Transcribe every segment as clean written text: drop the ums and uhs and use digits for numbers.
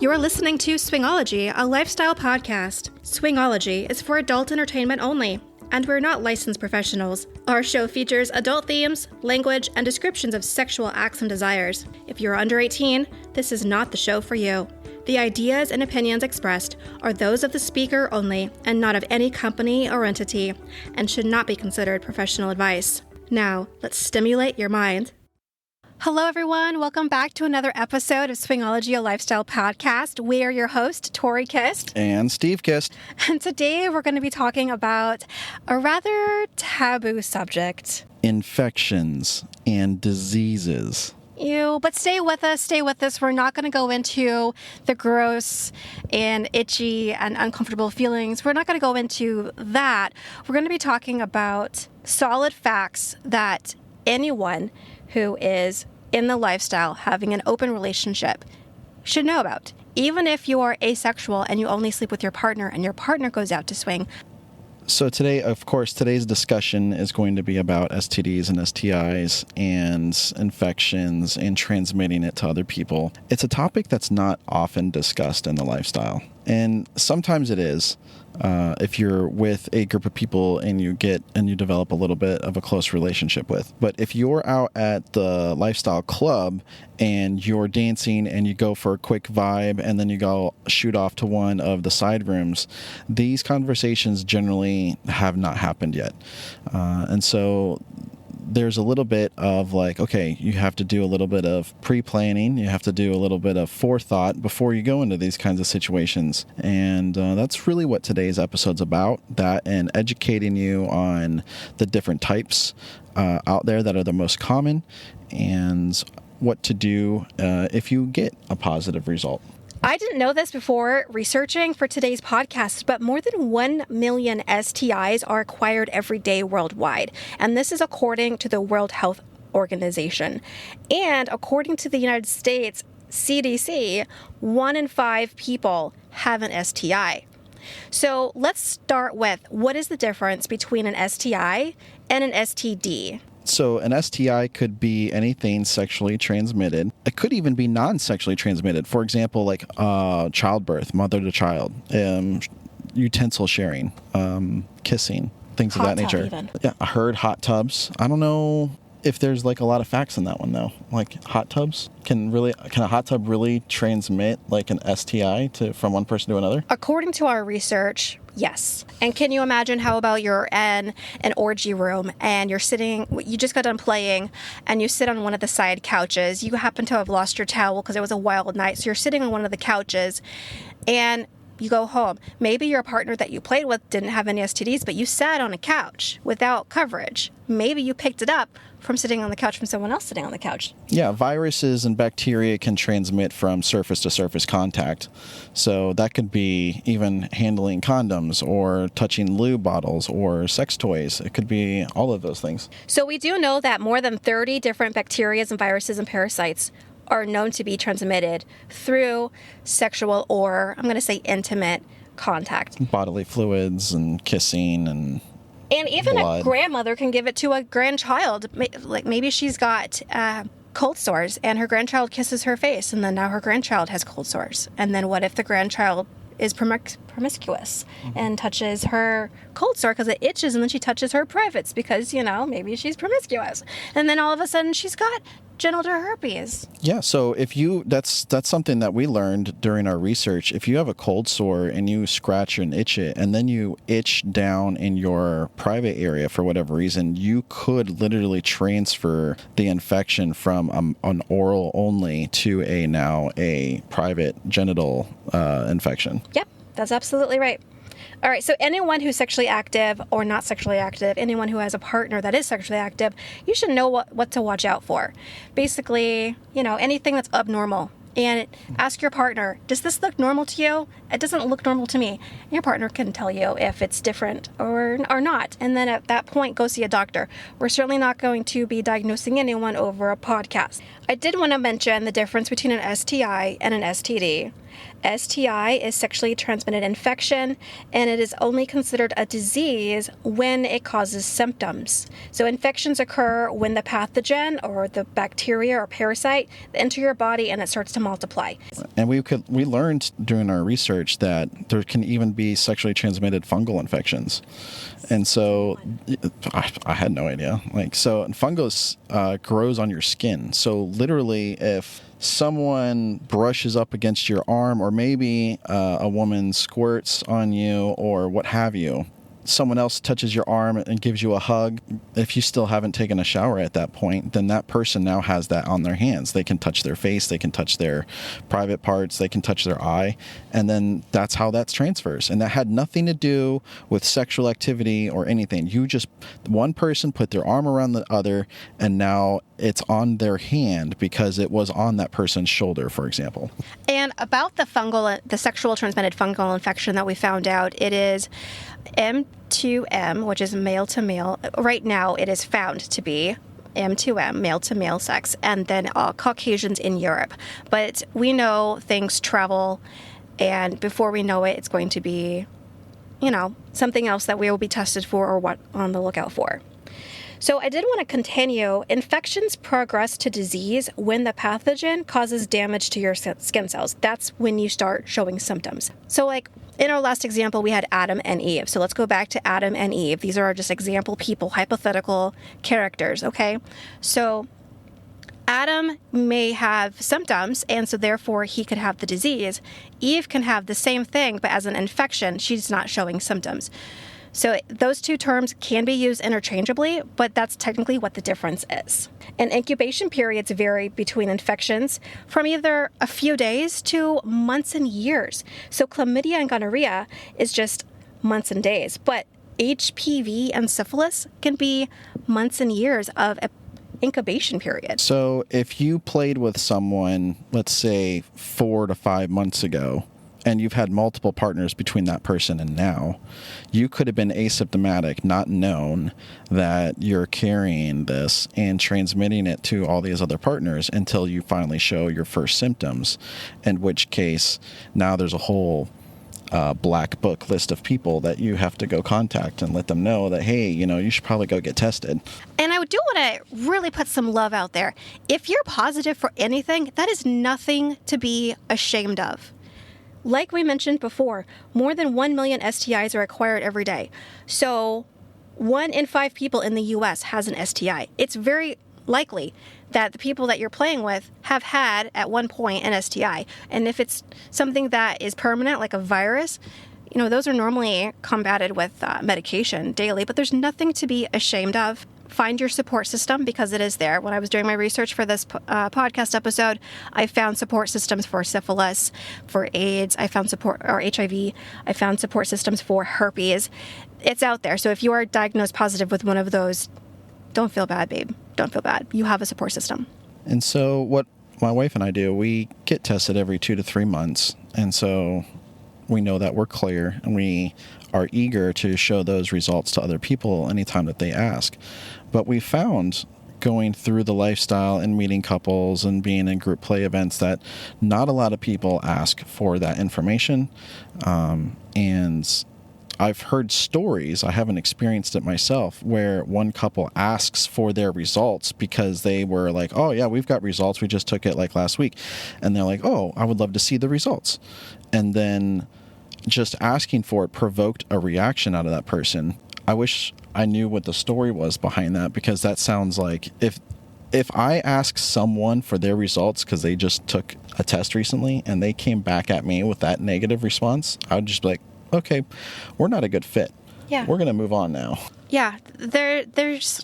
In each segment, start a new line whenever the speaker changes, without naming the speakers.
You're listening to Swingology, a lifestyle podcast. Swingology is for adult entertainment only, and we're not licensed professionals. Our show features adult themes, language, and descriptions of sexual acts and desires. If you're under 18, this is not the show for you. The ideas and opinions expressed are those of the speaker only and not of any company or entity, and should not be considered professional advice. Now, let's stimulate your mind. Hello, everyone. Welcome back to another episode of Swingology, a lifestyle podcast. We are your host, Tori Kist.
And Steve Kist.
And today we're going to be talking about a rather taboo subject.
Infections and diseases.
Ew, but stay with us. We're not going to go into the gross and itchy and uncomfortable feelings. We're not going to go into that. We're going to be talking about solid facts that anyone who is in the lifestyle having an open relationship should know about. Even if you are asexual and you only sleep with your partner and your partner goes out to swing.
So today, of course, today's discussion is going to be about STDs and STIs and infections and transmitting it to other people. It's a topic that's not often discussed in the lifestyle. And sometimes it is. If you're with a group of people and you develop a little bit of a close relationship with. But if you're out at the lifestyle club and you're dancing and you go for a quick vibe and then you go shoot off to one of the side rooms, these conversations generally have not happened yet. And so there's a little bit of like, okay, you have to do a little bit of pre-planning. You have to do a little bit of forethought before you go into these kinds of situations. And that's really what today's episode's about, that and educating you on the different types out there that are the most common and what to do if you get a positive result.
I didn't know this before researching for today's podcast, but more than 1 million STIs are acquired every day worldwide. And this is according to the World Health Organization. And according to the United States CDC, 1 in 5 people have an STI. So let's start with, what is the difference between an STI and an STD?
So an STI could be anything sexually transmitted. It could even be non-sexually transmitted. For example, like childbirth, mother to child, utensil sharing, kissing, things of that nature.
Even.
Yeah, I heard hot tubs. I don't know if there's like a lot of facts in that one though. Like hot tubs, can a hot tub really transmit like an STI from one person to another?
According to our research, yes. And can you imagine how about you're in an orgy room and you just got done playing and you sit on one of the side couches. You happen to have lost your towel because it was a wild night. So you're sitting on one of the couches and you go home. Maybe your partner that you played with didn't have any STDs, but you sat on a couch without coverage. Maybe you picked it up from sitting on the couch from someone else sitting on the couch.
Yeah, viruses and bacteria can transmit from surface to surface contact. So that could be even handling condoms or touching lube bottles or sex toys. It could be all of those things.
So we do know that more than 30 different bacteria and viruses and parasites are known to be transmitted through sexual or, I'm going to say, intimate contact.
Bodily fluids and kissing and
even
blood.
A grandmother can give it to a grandchild. Like maybe she's got cold sores and her grandchild kisses her face and then now her grandchild has cold sores. And then what if the grandchild is promiscuous and touches her cold sore because it itches and then she touches her privates because, maybe she's promiscuous. And then all of a sudden she's got genital herpes.
Yeah, so if that's something that we learned during our research. If you have a cold sore and you scratch and itch it, and then you itch down in your private area for whatever reason, you could literally transfer the infection from an oral only to a private genital infection.
Yep, that's absolutely right. All right, so anyone who's sexually active or not sexually active, anyone who has a partner that is sexually active, you should know what to watch out for. Basically, anything that's abnormal. And ask your partner, does this look normal to you? It doesn't look normal to me. Your partner can tell you if it's different or not. And then at that point, go see a doctor. We're certainly not going to be diagnosing anyone over a podcast. I did want to mention the difference between an STI and an STD. STI is sexually transmitted infection, and it is only considered a disease when it causes symptoms. So infections occur when the pathogen or the bacteria or parasite enter your body and it starts to multiply.
And we learned during our research that there can even be sexually transmitted fungal infections. And so I had no idea. So fungus grows on your skin. So literally, if someone brushes up against your arm, or maybe a woman squirts on you or what have you, someone else touches your arm and gives you a hug, if you still haven't taken a shower at that point, then that person now has that on their hands. They can touch their face, they can touch their private parts, they can touch their eye, and then that's how that transfers. And that had nothing to do with sexual activity or anything. One person put their arm around the other, and now it's on their hand because it was on that person's shoulder, for example.
And about the sexual transmitted fungal infection that we found out, it is M2M, which is male to male. Right now, it is found to be M2M, male to male sex, and then Caucasians in Europe. But we know things travel, and before we know it, it's going to be, something else that we will be tested for or what on the lookout for. So I did want to continue. Infections progress to disease when the pathogen causes damage to your skin cells. That's when you start showing symptoms. So in our last example, we had Adam and Eve. So let's go back to Adam and Eve. These are just example people, hypothetical characters, okay? So Adam may have symptoms, and so therefore he could have the disease. Eve can have the same thing, but as an infection, she's not showing symptoms. So those two terms can be used interchangeably, but that's technically what the difference is. And incubation periods vary between infections from either a few days to months and years. So chlamydia and gonorrhea is just months and days, but HPV and syphilis can be months and years of incubation period.
So if you played with someone, let's say 4 to 5 months ago, and you've had multiple partners between that person and now, you could have been asymptomatic, not known that you're carrying this and transmitting it to all these other partners until you finally show your first symptoms, in which case now there's a whole black book list of people that you have to go contact and let them know that, hey, you should probably go get tested.
And I do want to really put some love out there. If you're positive for anything, that is nothing to be ashamed of. Like we mentioned before, more than 1 million STIs are acquired every day. So 1 in 5 people in the U.S. has an STI. It's very likely that the people that you're playing with have had at one point an STI. And if it's something that is permanent, like a virus, those are normally combated with medication daily, but there's nothing to be ashamed of. Find your support system because it is there. When I was doing my research for this podcast episode, I found support systems for syphilis, for AIDS. I found HIV. I found support systems for herpes. It's out there. So if you are diagnosed positive with one of those, don't feel bad, babe. Don't feel bad. You have a support system.
And so what my wife and I do, we get tested every 2 to 3 months. And so we know that we're clear, and we are eager to show those results to other people anytime that they ask. But we found going through the lifestyle and meeting couples and being in group play events that not a lot of people ask for that information. And I've heard stories, I haven't experienced it myself, where one couple asks for their results because they were like, oh yeah, we've got results, we just took it last week. And they're like, oh, I would love to see the results. And then just asking for it provoked a reaction out of that person. I wish I knew what the story was behind that, because that sounds like if I ask someone for their results because they just took a test recently and they came back at me with that negative response, I would just be like, okay, we're not a good fit.
Yeah.
We're going to move on now.
Yeah, there's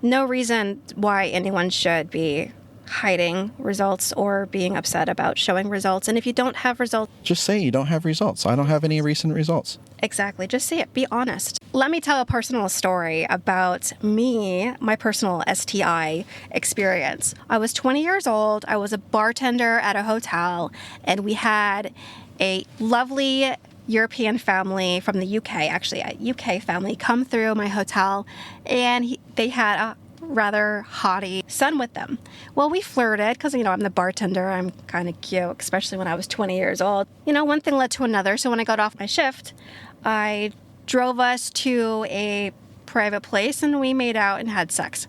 no reason why anyone should be hiding results or being upset about showing results. And if you don't have results,
just say you don't have results. I don't have any recent results.
Exactly. Just say it. Be honest. Let me tell a personal story about me, my personal STI experience. I was 20 years old. I was a bartender at a hotel, and we had a lovely European family from the UK, actually a UK family, come through my hotel, and they had a rather haughty son with them. Well, we flirted because, I'm the bartender. I'm kind of cute, especially when I was 20 years old. One thing led to another. So when I got off my shift, I drove us to a private place and we made out and had sex.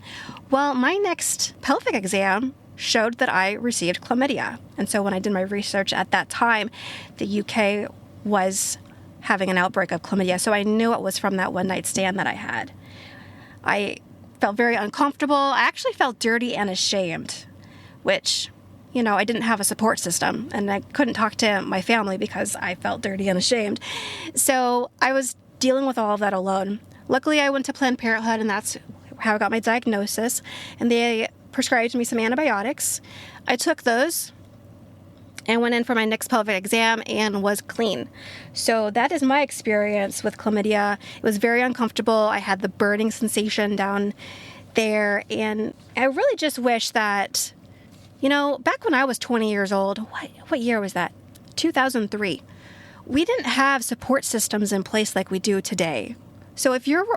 Well, my next pelvic exam showed that I received chlamydia. And so when I did my research at that time, the UK was having an outbreak of chlamydia. So I knew it was from that one night stand that I had. I felt very uncomfortable. I actually felt dirty and ashamed, which, I didn't have a support system and I couldn't talk to my family because I felt dirty and ashamed. So I was dealing with all of that alone. Luckily, I went to Planned Parenthood, and that's how I got my diagnosis. And they prescribed me some antibiotics. I took those and went in for my next pelvic exam and was clean. So that is my experience with chlamydia. It was very uncomfortable. I had the burning sensation down there. And I really just wish that, back when I was 20 years old, what year was that? 2003. We didn't have support systems in place like we do today. So if you're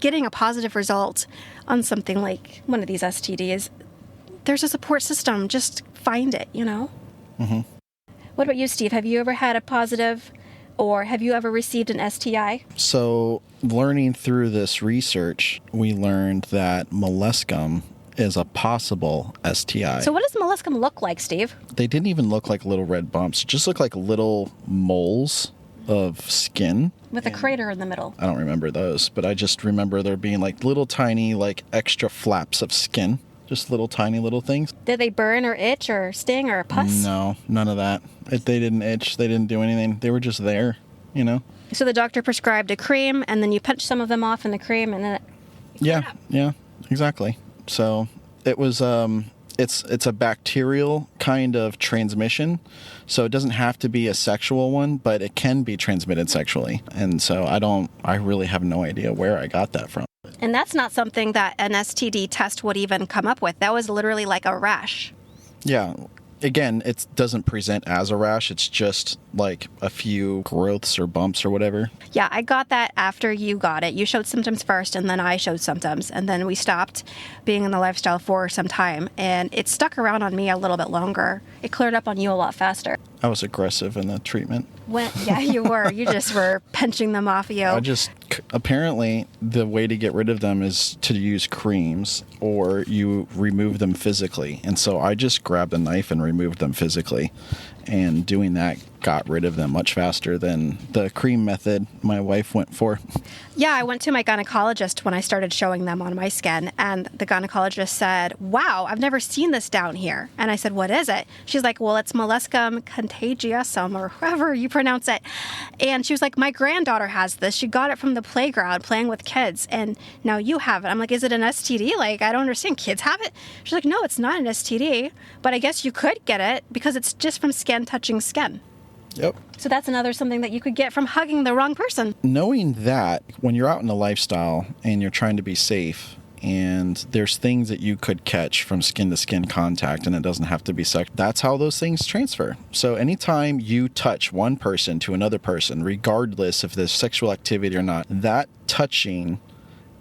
getting a positive result on something like one of these STDs, there's a support system. Just find it,
Mm-hmm.
What about you, Steve? Have you ever had a positive, or have you ever received an STI?
So learning through this research, we learned that molluscum is a possible STI.
So what does molluscum look like, Steve?
They didn't even look like little red bumps. It just looked like little moles of skin.
With a crater in the middle.
I don't remember those, but I just remember there being like little tiny, like extra flaps of skin. Just little tiny little things.
Did they burn or itch or sting or pus?
No, none of that. They didn't itch. They didn't do anything. They were just there,
So the doctor prescribed a cream, and then you punch some of them off in the cream, and then
Yeah, exactly. So it was, it's a bacterial kind of transmission. So it doesn't have to be a sexual one, but it can be transmitted sexually. And so I really have no idea where I got that from.
And that's not something that an STD test would even come up with. That was literally like a rash.
Yeah. Again, it doesn't present as a rash. It's just like a few growths or bumps or whatever.
Yeah, I got that after you got it. You showed symptoms first, and then I showed symptoms. And then we stopped being in the lifestyle for some time. And it stuck around on me a little bit longer. It cleared up on you a lot faster.
I was aggressive in the treatment.
Yeah, you were. You just were pinching them off of you.
Apparently, the way to get rid of them is to use creams, or you remove them physically. And so I just grabbed a knife and removed them physically. And doing that got rid of them much faster than the cream method my wife went for.
Yeah, I went to my gynecologist when I started showing them on my skin, and the gynecologist said, "Wow, I've never seen this down here." And I said, "What is it?" She's like, "Well, it's molluscum contagiosum," or however you pronounce it. And she was like, "My granddaughter has this. She got it from the playground playing with kids, and now you have it." I'm like, "Is it an STD? Like, I don't understand. Kids have it?" She's like, "No, it's not an STD, but I guess you could get it because it's just from skin touching skin."
Yep.
So that's another something that you could get from hugging the wrong person.
Knowing that when you're out in the lifestyle and you're trying to be safe, and there's things that you could catch from skin to skin contact, and it doesn't have to be sex, that's how those things transfer. So anytime you touch one person to another person, regardless if there's sexual activity or not, that touching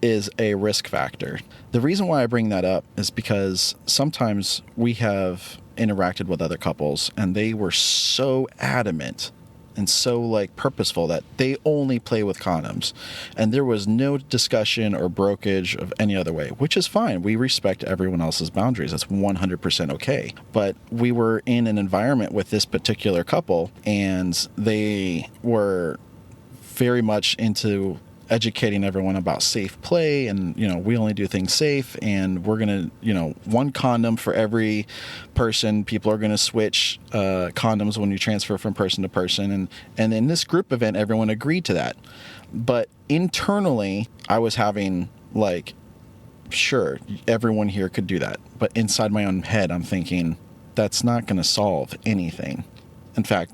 is a risk factor. The reason why I bring that up is because sometimes we have interacted with other couples and they were so adamant and so like purposeful that they only play with condoms, and there was no discussion or brokerage of any other way, which is fine. We respect everyone else's boundaries. That's 100% okay. But we were in an environment with this particular couple, and they were very much into educating everyone about safe play, and we only do things safe, and we're gonna one condom for every person. People are gonna switch condoms when you transfer from person to person, and in this group event everyone agreed to that. But internally I was having like, sure, everyone here could do that, but inside my own head I'm thinking that's not gonna solve anything. In fact,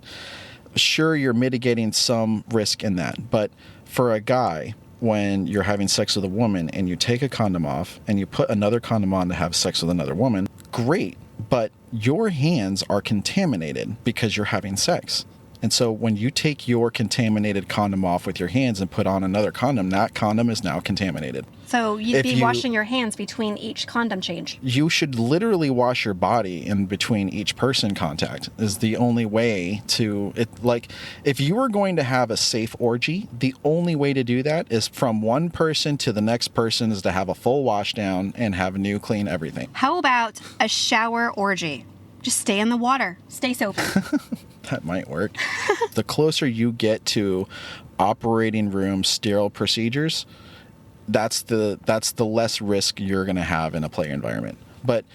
sure, you're mitigating some risk in that, but for a guy, when you're having sex with a woman and you take a condom off and you put another condom on to have sex with another woman, great, but your hands are contaminated because you're having sex. And so when you take your contaminated condom off with your hands and put on another condom, that condom is now contaminated.
So you'd be washing your hands between each condom change.
You should literally wash your body in between each person contact is the only way to it. Like, if you were going to have a safe orgy, the only way to do that is from one person to the next person is to have a full wash down and have new clean everything.
How about a shower orgy? Just stay in the water. Stay soapy.
That might work. The closer you get to operating room sterile procedures, that's the less risk you're going to have in a play environment. But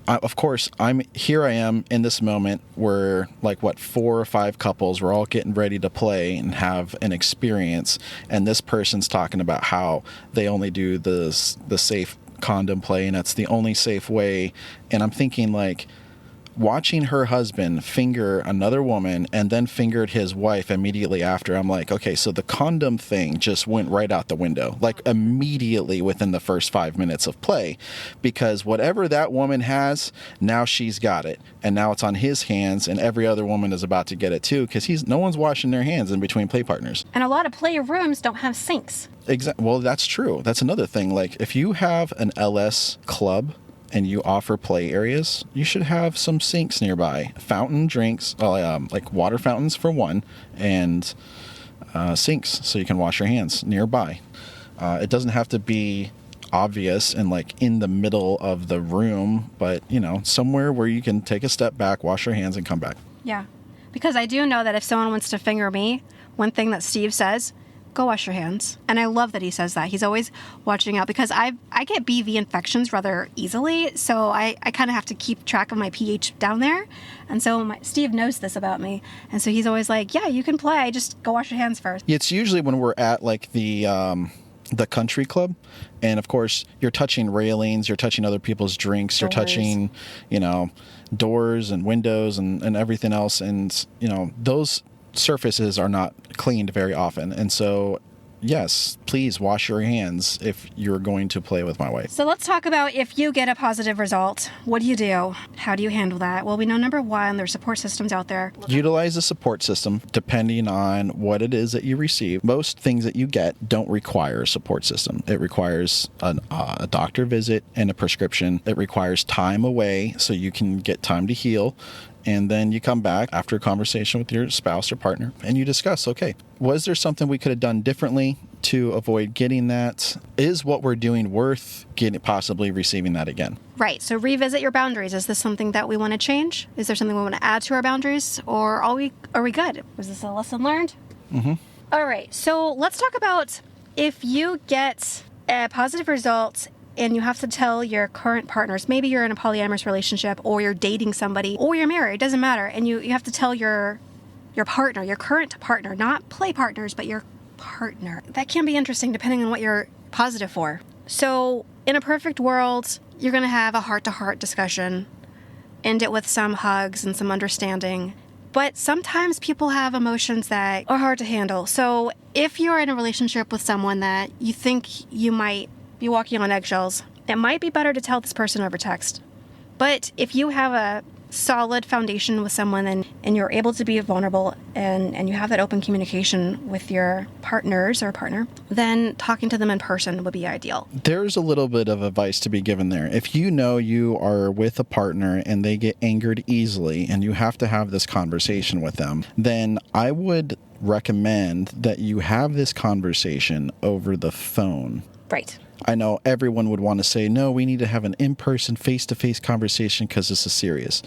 of course, I am in this moment where, like, 4 or 5 couples, we're all getting ready to play and have an experience, and this person's talking about how they only do the safe condom play, and that's the only safe way. And I'm thinking, like, watching her husband finger another woman and then fingered his wife immediately after, I'm like, okay, so the condom thing just went right out the window, like immediately within the first 5 minutes of play, because whatever that woman has, now she's got it, and now it's on his hands, and every other woman is about to get it too, because no one's washing their hands in between play partners.
And a lot of play rooms don't have sinks.
Exactly. Well, that's true. That's another thing. Like, if you have an LS club and you offer play areas, you should have some sinks nearby. Fountain drinks, like water fountains for one, and sinks so you can wash your hands nearby. It doesn't have to be obvious and like in the middle of the room, but somewhere where you can take a step back, wash your hands, and come back.
Yeah, because I do know that if someone wants to finger me, one thing that Steve says, go wash your hands. And I love that he says that. He's always watching out, because I get BV infections rather easily, so I kind of have to keep track of my pH down there. And so Steve knows this about me, and so he's always like, yeah, you can play, just go wash your hands first.
It's usually when we're at like the country club, and of course you're touching railings, you're touching other people's drinks, you're touching doors and windows and everything else, and those surfaces are not cleaned very often. And so, yes, please wash your hands if you're going to play with my wife.
So let's talk about, if you get a positive result, what do you do? How do you handle that? Well, we know, number one, there's support systems out there.
Utilize a support system depending on what it is that you receive. Most things that you get don't require a support system. It requires a doctor visit and a prescription. It requires time away so you can get time to heal. And then you come back after a conversation with your spouse or partner and you discuss, okay, was there something we could have done differently to avoid getting that? Is what we're doing worth possibly receiving that again?
Right. So revisit your boundaries. Is this something that we want to change? Is there something we want to add to our boundaries? Or are we good? Was this a lesson learned?
Mm-hmm.
All right. So let's talk about, if you get a positive result and you have to tell your current partners, maybe you're in a polyamorous relationship, or you're dating somebody, or you're married, doesn't matter, and you have to tell your partner, your current partner, not play partners, but your partner. That can be interesting depending on what you're positive for. So in a perfect world, you're going to have a heart-to-heart discussion, end it with some hugs and some understanding. But sometimes people have emotions that are hard to handle. So if you're in a relationship with someone that you think you might be walking on eggshells, it might be better to tell this person over text. But if you have a solid foundation with someone and you're able to be vulnerable and you have that open communication with your partners or partner, then talking to them in person would be ideal.
There's a little bit of advice to be given there. If you know you are with a partner and they get angered easily and you have to have this conversation with them, then I would recommend that you have this conversation over the phone.
Right.
I know everyone would want to say, no, we need to have an in-person, face-to-face conversation because this is serious.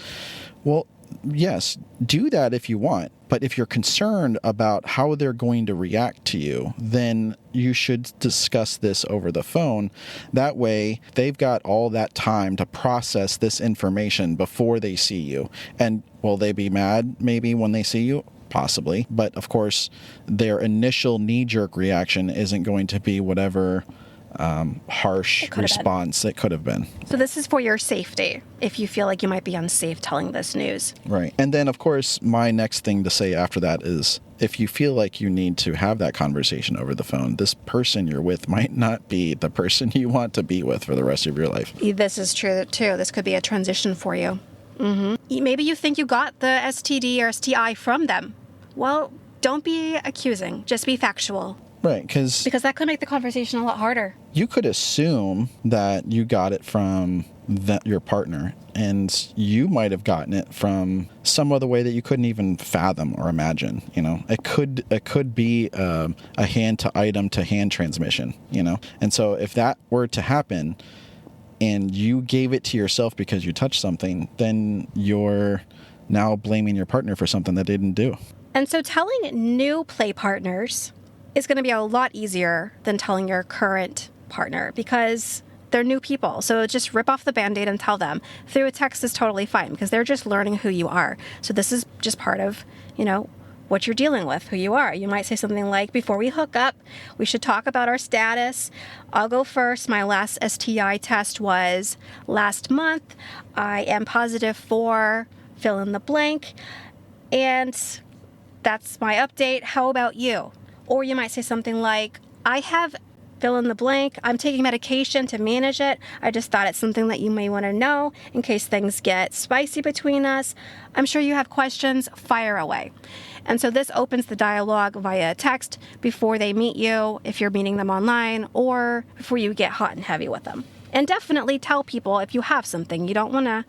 Well, yes, do that if you want. But if you're concerned about how they're going to react to you, then you should discuss this over the phone. That way, they've got all that time to process this information before they see you. And will they be mad maybe when they see you? Possibly. But of course, their initial knee-jerk reaction isn't going to be whatever harsh response it could have been.
So this is for your safety, if you feel like you might be unsafe telling this news.
Right. And then, of course, my next thing to say after that is, if you feel like you need to have that conversation over the phone, this person you're with might not be the person you want to be with for the rest of your life.
This is true, too. This could be a transition for you. Mm-hmm. Maybe you think you got the STD or STI from them. well, don't be accusing. Just be factual.
Right, because
that could make the conversation a lot harder.
You could assume that you got it from your partner, and you might have gotten it from some other way that you couldn't even fathom or imagine. It could be a hand to item to hand transmission. And so if that were to happen, and you gave it to yourself because you touched something, then you're now blaming your partner for something that they didn't do.
And so telling new play partners is going to be a lot easier than telling your current partner because they're new people. So just rip off the Band-Aid and tell them. Through a text is totally fine because they're just learning who you are. So this is just part of, what you're dealing with, who you are. You might say something like, before we hook up, we should talk about our status. I'll go first. My last STI test was last month. I am positive for fill in the blank. And that's my update. How about you? Or you might say something like, I have fill in the blank. I'm taking medication to manage it. I just thought it's something that you may want to know in case things get spicy between us. I'm sure you have questions. Fire away. And so this opens the dialogue via text before they meet you, if you're meeting them online, or before you get hot and heavy with them. And definitely tell people if you have something. You don't want to,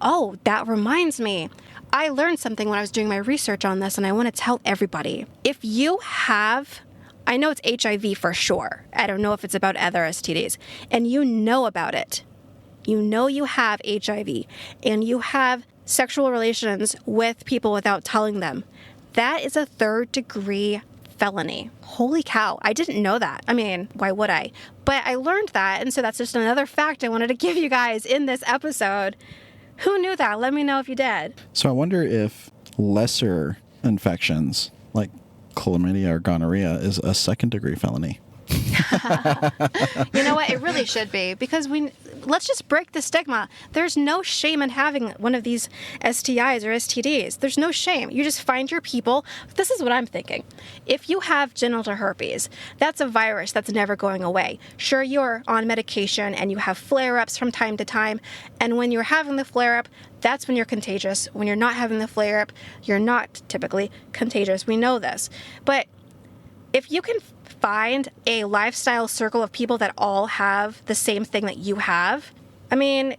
oh, that reminds me. I learned something when I was doing my research on this, and I want to tell everybody. If you have, I know it's HIV for sure. I don't know if it's about other STDs. And you know about it. You know you have HIV, and you have sexual relations with people without telling them. That is a 3rd-degree felony. Holy cow. I didn't know that. I mean, why would I? But I learned that, and so that's just another fact I wanted to give you guys in this episode. Who knew that? Let me know if you did.
So I wonder if lesser infections, like chlamydia or gonorrhea, is a 2nd-degree felony.
You know what? It really should be, because let's just break the stigma. There's no shame in having one of these STIs or STDs. There's no shame. You just find your people. This is what I'm thinking. If you have genital herpes, that's a virus that's never going away. Sure, you're on medication and you have flare-ups from time to time. And when you're having the flare-up, that's when you're contagious. When you're not having the flare-up, you're not typically contagious. We know this. But if you can find a lifestyle circle of people that all have the same thing that you have, I mean,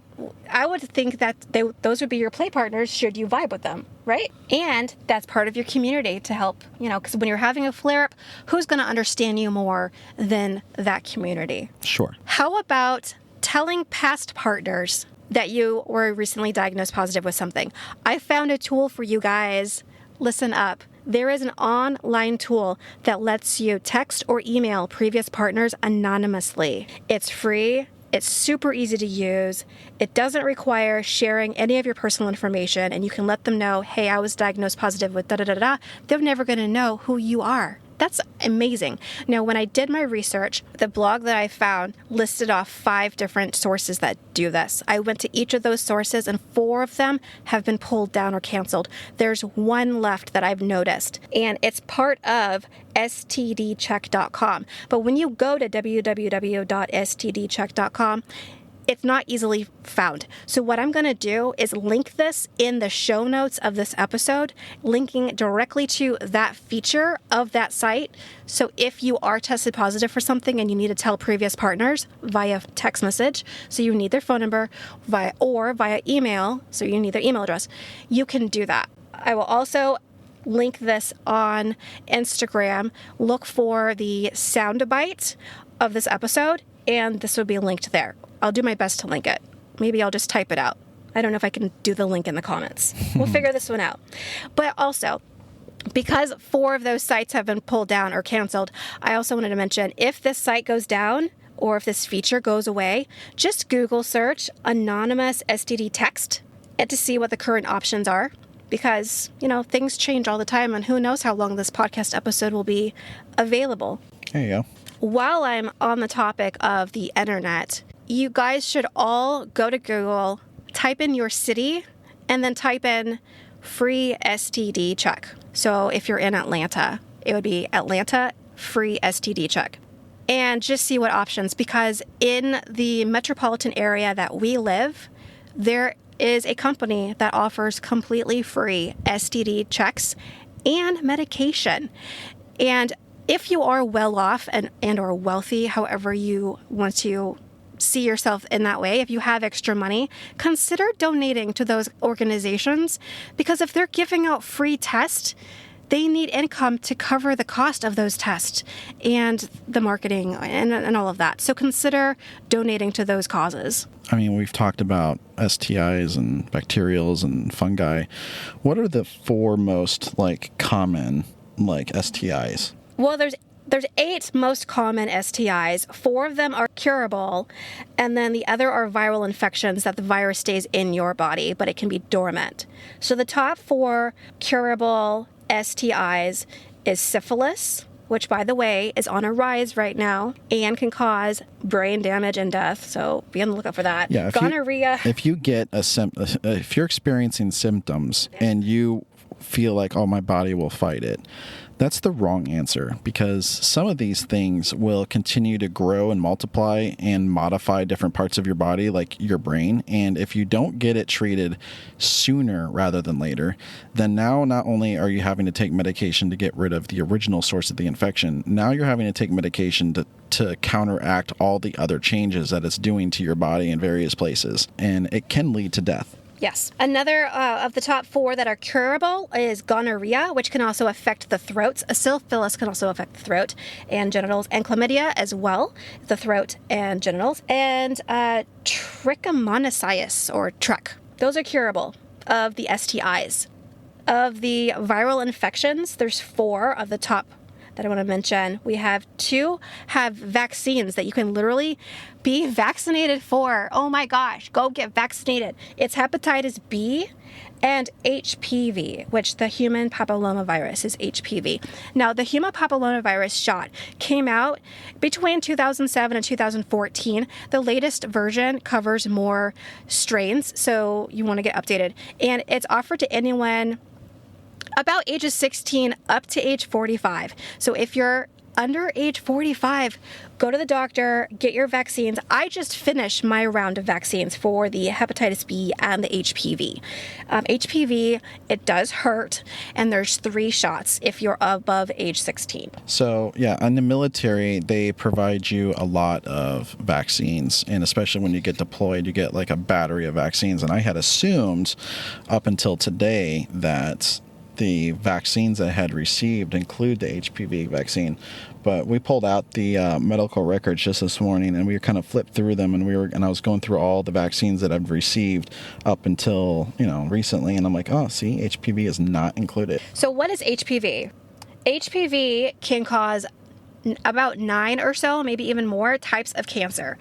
I would think that those would be your play partners should you vibe with them, right? And that's part of your community to help, because when you're having a flare-up, who's going to understand you more than that community?
Sure.
How about telling past partners that you were recently diagnosed positive with something? I found a tool for you guys. Listen up. There is an online tool that lets you text or email previous partners anonymously. It's free. It's super easy to use. It doesn't require sharing any of your personal information, and you can let them know, hey, I was diagnosed positive with da-da-da-da. They're never going to know who you are. That's amazing. Now, when I did my research, the blog that I found listed off 5 different sources that do this. I went to each of those sources, and 4 of them have been pulled down or canceled. There's 1 left that I've noticed, and it's part of stdcheck.com. But when you go to www.stdcheck.com, it's not easily found. So what I'm going to do is link this in the show notes of this episode, linking directly to that feature of that site. So if you are tested positive for something and you need to tell previous partners via text message, so you need their phone number, via email, so you need their email address, you can do that. I will also link this on Instagram. Look for the soundbite of this episode, and this will be linked there. I'll do my best to link it. Maybe I'll just type it out. I don't know if I can do the link in the comments. We'll figure this one out. But also, because 4 of those sites have been pulled down or canceled, I also wanted to mention, if this site goes down or if this feature goes away, just Google search anonymous STD text and to see what the current options are. Because, things change all the time, and who knows how long this podcast episode will be available.
There you go.
While I'm on the topic of the internet, you guys should all go to Google, type in your city, and then type in free STD check. So if you're in Atlanta, it would be Atlanta free STD check. And just see what options, because in the metropolitan area that we live, there is a company that offers completely free STD checks, and medication. And if you are well off and or wealthy, however you want to see yourself in that way, if you have extra money, consider donating to those organizations, because if they're giving out free tests, they need income to cover the cost of those tests and the marketing and all of that. So consider donating to those causes.
I mean, we've talked about STIs and bacterials and fungi. What are the 4 most common STIs?
Well, there's 8 most common STIs. 4 of them are curable, and then the other are viral infections that the virus stays in your body, but it can be dormant. So the top 4 curable STIs is syphilis, which, by the way, is on a rise right now and can cause brain damage and death. So be on the lookout for that.
Yeah,
gonorrhea.
If you're experiencing symptoms and you feel like, oh, my body will fight it, that's the wrong answer, because some of these things will continue to grow and multiply and modify different parts of your body, like your brain. And if you don't get it treated sooner rather than later, then now not only are you having to take medication to get rid of the original source of the infection, now you're having to take medication to counteract all the other changes that it's doing to your body in various places. And it can lead to death.
Yes. Another of the top 4 that are curable is gonorrhea, which can also affect the throat. Syphilis can also affect the throat and genitals, and chlamydia as well, the throat and genitals, and trichomoniasis or trich. Those are curable of the STIs. Of the viral infections, there's 4 of the top that I want to mention. We have 2 have vaccines that you can literally be vaccinated for. Oh my gosh, go get vaccinated. It's hepatitis B and HPV, which the human papillomavirus is HPV. Now, the human papillomavirus shot came out between 2007 and 2014. The latest version covers more strains, so you want to get updated. And it's offered to anyone about ages 16 up to age 45. So if you're under age 45, go to the doctor, get your vaccines. I just finished my round of vaccines for the hepatitis B and the HPV. HPV, it does hurt, and there's 3 shots if you're above age 16.
So, yeah, in the military, they provide you a lot of vaccines, and especially when you get deployed, you get a battery of vaccines. And I had assumed up until today that the vaccines I had received include the HPV vaccine, but we pulled out the medical records just this morning, and we kind of flipped through them, and I was going through all the vaccines that I've received up until recently, and I'm like, oh, see, HPV is not included.
So what is HPV? HPV can cause about 9 or so, maybe even more types of cancer,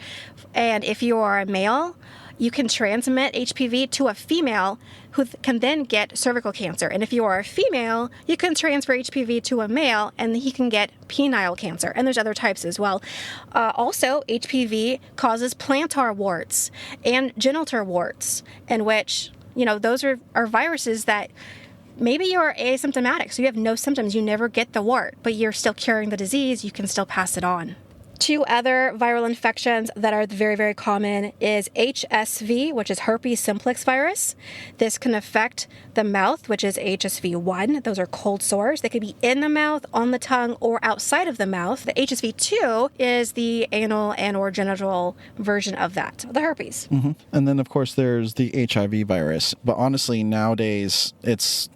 and if you are a male, you can transmit HPV to a female who can then get cervical cancer. And if you are a female, you can transfer HPV to a male and he can get penile cancer. And there's other types as well. Also, HPV causes plantar warts and genital warts, in which, those are viruses that maybe you're asymptomatic, so you have no symptoms, you never get the wart, but you're still curing the disease, you can still pass it on. 2 other viral infections that are very, very common is HSV, which is herpes simplex virus. This can affect the mouth, which is HSV1. Those are cold sores. They could be in the mouth, on the tongue, or outside of the mouth. The HSV2 is the anal and or genital version of that, the herpes.
Mm-hmm. And then, of course, there's the HIV virus. But honestly, nowadays, it's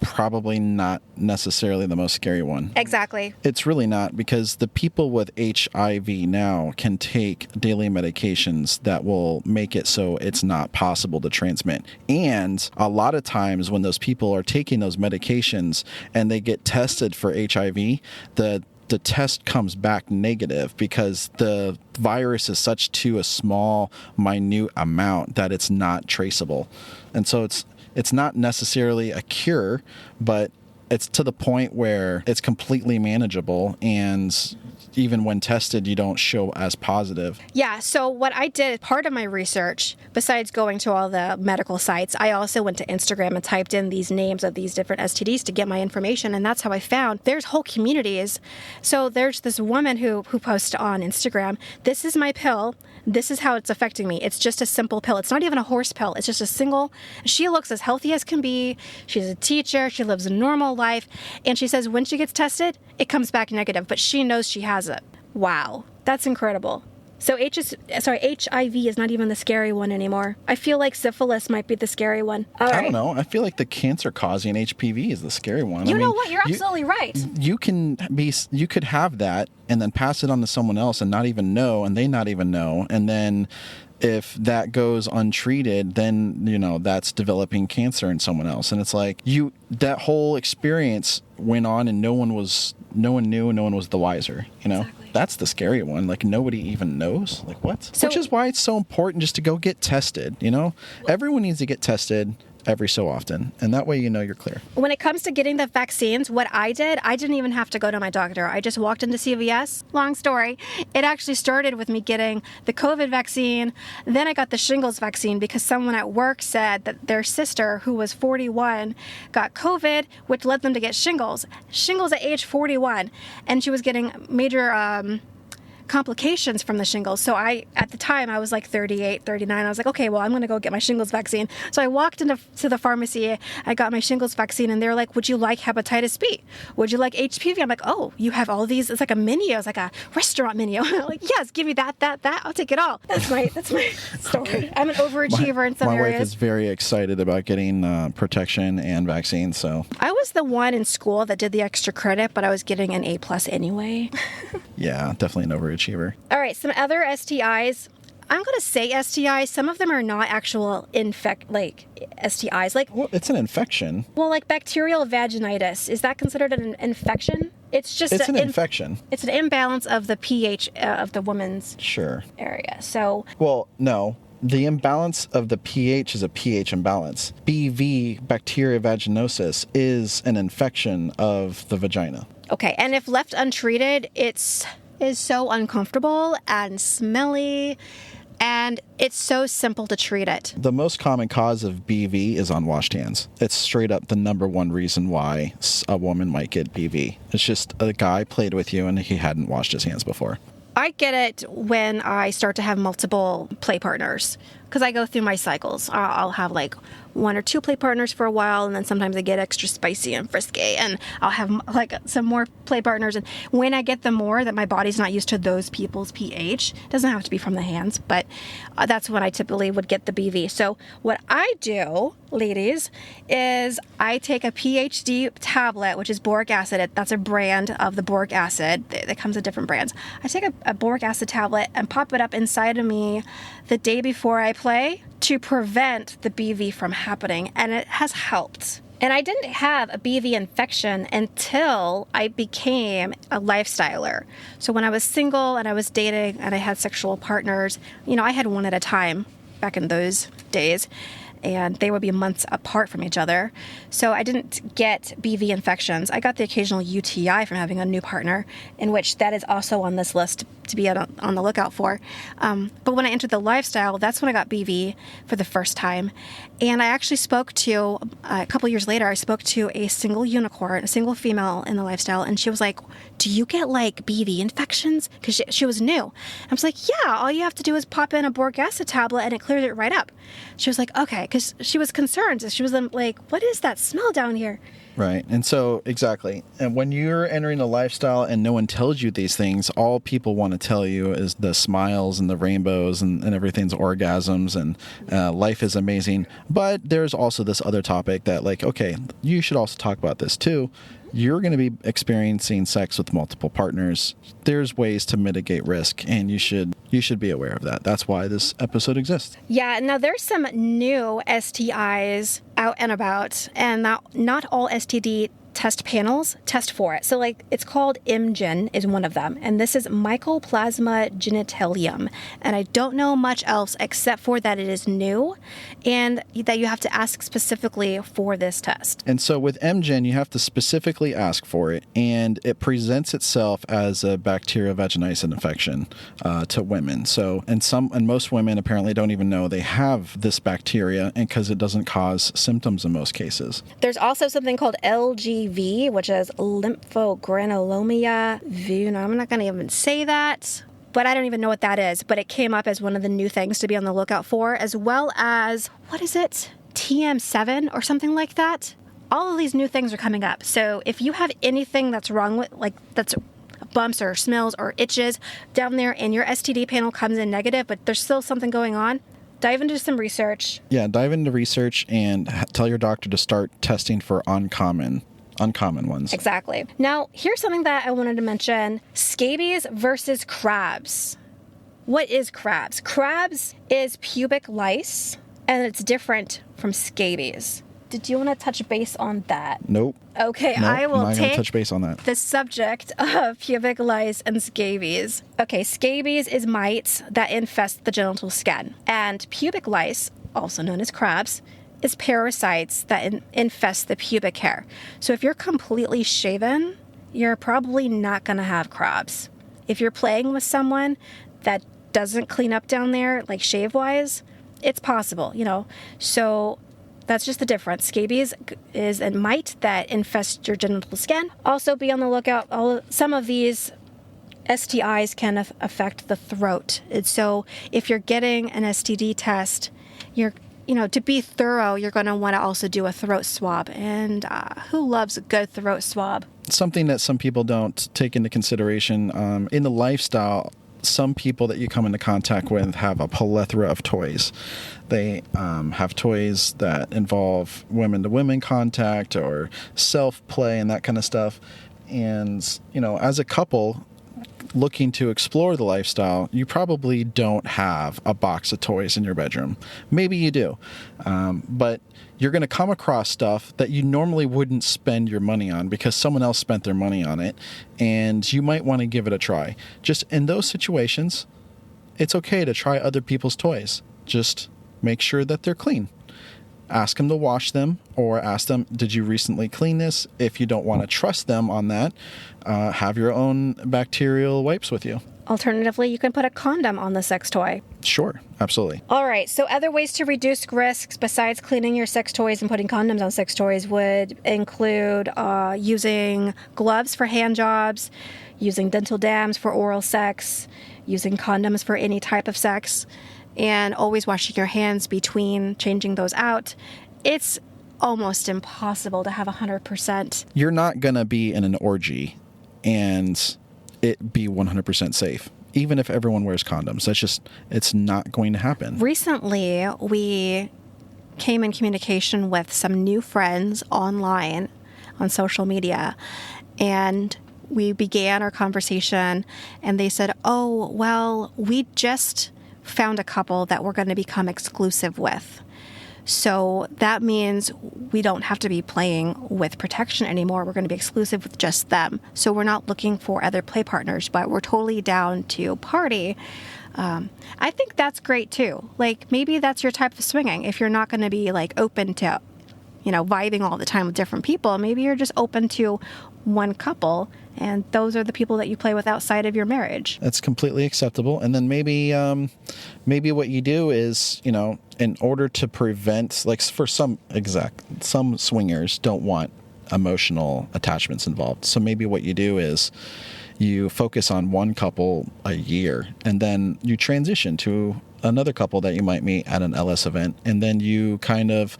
probably not necessarily the most scary one.
Exactly.
It's really not, because the people with HIV now can take daily medications that will make it so it's not possible to transmit. And a lot of times when those people are taking those medications and they get tested for HIV, the test comes back negative because the virus is such to a small, minute amount that it's not traceable. And so it's not necessarily a cure, but it's to the point where it's completely manageable, and even when tested, you don't show as positive.
Yeah, so what I did, part of my research, besides going to all the medical sites, I also went to Instagram and typed in these names of these different STDs to get my information, and that's how I found there's whole communities. So there's this woman who posted on Instagram, this is my pill, this is how it's affecting me. It's just a simple pill. It's not even a horse pill. It's just a single. She looks as healthy as can be. She's a teacher. She lives a normal life. And she says when she gets tested, it comes back negative, but she knows she has it. Wow, that's incredible. So HIV is not even the scary one anymore. I feel like syphilis might be the scary one. All right.
I don't know. I feel like the cancer-causing HPV is the scary one.
You know what? You're absolutely right.
You could have that and then pass it on to someone else and not even know, and they not even know, and then if that goes untreated, then that's developing cancer in someone else. And it's like that whole experience went on and no one knew and no one was the wiser.
Exactly.
That's the scary one. Like, nobody even knows. Like, what? Which is why it's so important just to go get tested. Everyone needs to get tested every so often, and that way you're clear.
When it comes to getting the vaccines, what I didn't even have to go to my doctor. I just walked into CVS. Long story. It actually started with me getting the COVID vaccine. Then I got the shingles vaccine because someone at work said that their sister, who was 41, got COVID, which led them to get shingles at age 41, and she was getting major complications from the shingles. So at the time, I was like 38, 39. I was like, okay, well, I'm going to go get my shingles vaccine. So I walked into the pharmacy. I got my shingles vaccine, and they were like, would you like hepatitis B? Would you like HPV? I'm like, oh, you have all these. It's like a menu. It's like a restaurant menu. I'm like, yes, give me that. I'll take it all. That's my story. Okay. I'm an overachiever in some areas.
My wife is very excited about getting protection and vaccines. So
I was the one in school that did the extra credit, but I was getting an A+ anyway.
Yeah, definitely an overachiever.
All right, some other STIs. I'm going to say STIs. Some of them are not actual STIs.
Well, it's an infection.
Well, like bacterial vaginitis. Is that considered an infection? It's
an infection.
It's an imbalance of the pH of the woman's area. So.
Well, no. The imbalance of the pH is a pH imbalance. BV, bacteria vaginosis, is an infection of the vagina.
Okay, and if left untreated, is so uncomfortable and smelly, and it's so simple to treat it.
The most common cause of BV is unwashed hands. It's straight up the number one reason why a woman might get BV. It's just a guy played with you and he hadn't washed his hands before.
I get it when I start to have multiple play partners because I go through my cycles. I'll have like one or two play partners for a while, and then sometimes I get extra spicy and frisky, and I'll have like some more play partners. And when I get the more that my body's not used to those people's pH, it doesn't have to be from the hands, but that's when I typically would get the BV. So what I do, ladies, is I take a PhD tablet, which is boric acid. That's a brand of the boric acid. It comes in different brands. I take a boric acid tablet and pop it up inside of me the day before I play to prevent the BV from happening, and it has helped. And I didn't have a BV infection until I became a lifestyler. So when I was single and I was dating and I had sexual partners, I had one at a time back in those days, and they would be months apart from each other. So I didn't get BV infections. I got the occasional UTI from having a new partner, in which that is also on this list to be on the lookout for. But when I entered the lifestyle, that's when I got BV for the first time. And I actually spoke to, a couple years later, I spoke to a single unicorn, a single female in the lifestyle, and she was like, do you get like BV infections? Because she was new. I was like, yeah, all you have to do is pop in a boric acid tablet and it clears it right up. She was like, okay, because she was concerned. She was like, what is that smell down here?
Right. And so, exactly. And when you're entering a lifestyle and no one tells you these things, all people want to tell you is the smiles and the rainbows and everything's orgasms and life is amazing. But there's also this other topic that, like, okay, you should also talk about this too. You're going to be experiencing sex with multiple partners. There's ways to mitigate risk, and you should be aware of that. That's why this episode exists.
Yeah, now there's some new STIs out and about, and not all STD test panels test for it. So it's called ImGen is one of them, and this is Mycoplasma genitalium, and I don't know much else except for that it is new and that you have to ask specifically for this test.
And so with ImGen, you have to specifically ask for it, and it presents itself as a bacterial vaginitis infection to women. So and most women apparently don't even know they have this bacteria, and because it doesn't cause symptoms in most cases.
There's also something called LGV, which is lymphogranulomia vu. I'm not going to even say that, but I don't even know what that is. But it came up as one of the new things to be on the lookout for, as well as, what is it? TM7 or something like that. all of these new things are coming up. So if you have anything that's wrong with, like, that's bumps or smells or itches down there and your STD panel comes in negative, but there's still something going on, dive into some research.
Yeah, dive into research and tell your doctor to start testing for uncommon ones.
Exactly. Now, here's something that I wanted to mention. Scabies versus crabs. What is crabs? Crabs is pubic lice, and it's different from scabies. Did you want to touch base on that?
Nope.
Okay,
Nope,
I will
I'm not gonna
take
touch base on that.
the subject of pubic lice and scabies. Okay, scabies is mites that infest the genital skin. And pubic lice, also known as crabs, is parasites that infest the pubic hair. So if you're completely shaven, you're probably not going to have crabs. If you're playing with someone that doesn't clean up down there, like shave-wise, it's possible, So that's just the difference. Scabies is a mite that infests your genital skin. Also, be on the lookout. Some of these STIs can affect the throat. And so if you're getting an STD test, to be thorough, you're going to want to also do a throat swab. And who loves a good throat swab?
Something that some people don't take into consideration in the lifestyle. Some people that you come into contact with have a plethora of toys. They have toys that involve women-to-women contact or self-play and that kind of stuff. And, as a couple looking to explore the lifestyle, you probably don't have a box of toys in your bedroom. Maybe you do. But you're going to come across stuff that you normally wouldn't spend your money on because someone else spent their money on it, and you might want to give it a try. Just in those situations, it's okay to try other people's toys. Just make sure that they're clean. Ask them to wash them, or ask them, did you recently clean this? If you don't want to trust them on that, have your own bacterial wipes with you.
Alternatively, you can put a condom on the sex toy.
Sure, absolutely.
All right, so other ways to reduce risks besides cleaning your sex toys and putting condoms on sex toys would include using gloves for hand jobs, using dental dams for oral sex, using condoms for any type of sex, and always washing your hands between changing those out. It's almost impossible to have 100%.
You're not going to be in an orgy and it be 100% safe, even if everyone wears condoms. It's not going to happen.
Recently, we came in communication with some new friends online on social media, and we began our conversation, and they said, oh, well, we just found a couple that we're going to become exclusive with. So that means we don't have to be playing with protection anymore. We're going to be exclusive with just them. So we're not looking for other play partners, but we're totally down to party. I think that's great too. Like, maybe that's your type of swinging. If you're not going to be like open to, vibing all the time with different people, maybe you're just open to one couple, and those are the people that you play with outside of your marriage.
That's completely acceptable. And then maybe what you do is, in order to prevent, like, for some swingers don't want emotional attachments involved. So maybe what you do is you focus on one couple a year, and then you transition to another couple that you might meet at an LS event, and then you kind of,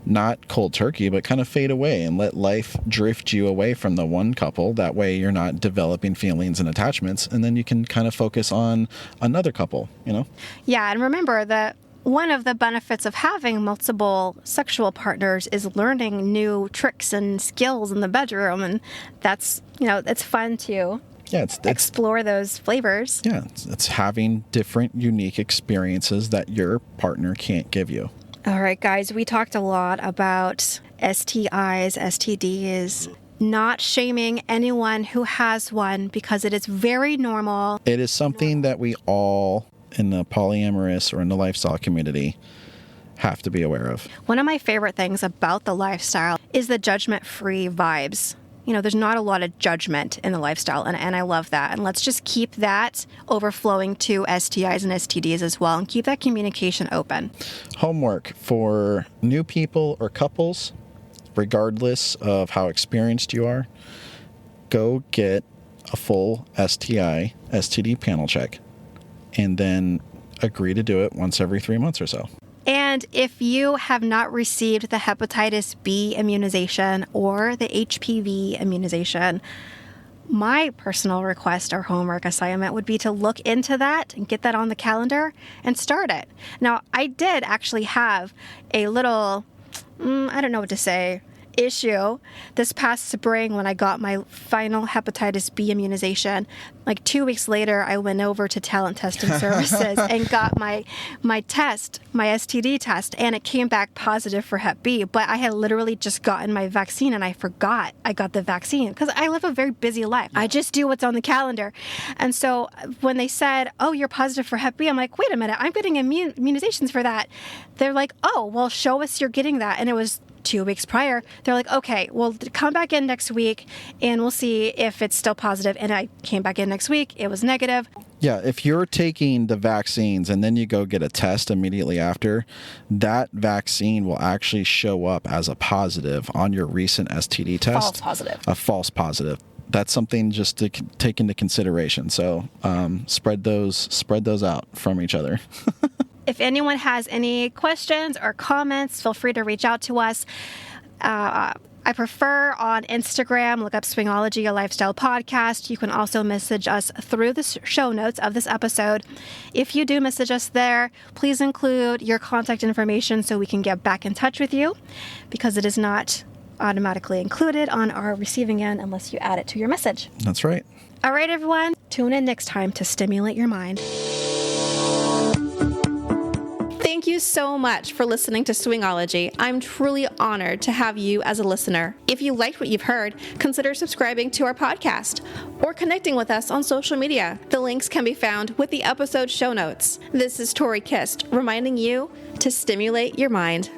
not cold turkey, but kind of fade away and let life drift you away from the one couple. That way you're not developing feelings and attachments, and then you can kind of focus on another couple,
Yeah, and remember that one of the benefits of having multiple sexual partners is learning new tricks and skills in the bedroom, and that's, it's fun to explore those flavors.
Yeah, it's having different, unique experiences that your partner can't give you.
All right, guys, we talked a lot about STIs, STDs, not shaming anyone who has one because it is very normal.
It is something that we all in the polyamorous or in the lifestyle community have to be aware of.
One of my favorite things about the lifestyle is the judgment-free vibes. There's not a lot of judgment in the lifestyle, and I love that. And let's just keep that overflowing to STIs and STDs as well, and keep that communication open.
Homework for new people or couples, regardless of how experienced you are, go get a full STI, STD panel check, and then agree to do it once every 3 months or so.
And And if you have not received the hepatitis B immunization or the HPV immunization, my personal request or homework assignment would be to look into that and get that on the calendar and start it. Now, I did actually have a little, I don't know what to say, issue this past spring when I got my final hepatitis B immunization. Like 2 weeks later, I went over to Talent Testing Services and got my test, my STD test, and it came back positive for Hep B. But I had literally just gotten my vaccine and I forgot I got the vaccine because I live a very busy life. I just do what's on the calendar. And so when they said, oh, you're positive for Hep B, I'm like, wait a minute, I'm getting immunizations for that. They're like, oh, well, show us you're getting that. And it was 2 weeks prior. They're like, okay, well, come back in next week and we'll see if it's still positive. And I came back in next week. It was negative.
Yeah, if you're taking the vaccines and then you go get a test immediately after, that vaccine will actually show up as a positive on your recent STD test.
False positive.
A false positive. That's something just to take into consideration. So spread those out from each other.
If anyone has any questions or comments, feel free to reach out to us. I prefer on Instagram, look up Swingology, a lifestyle podcast. You can also message us through the show notes of this episode. If you do message us there, please include your contact information so we can get back in touch with you, because it is not automatically included on our receiving end unless you add it to your message.
That's right.
All right, everyone. Tune in next time to stimulate your mind. Thank you so much for listening to Swingology. I'm truly honored to have you as a listener. If you liked what you've heard, consider subscribing to our podcast or connecting with us on social media. The links can be found with the episode show notes. This is Tori Kist, reminding you to stimulate your mind.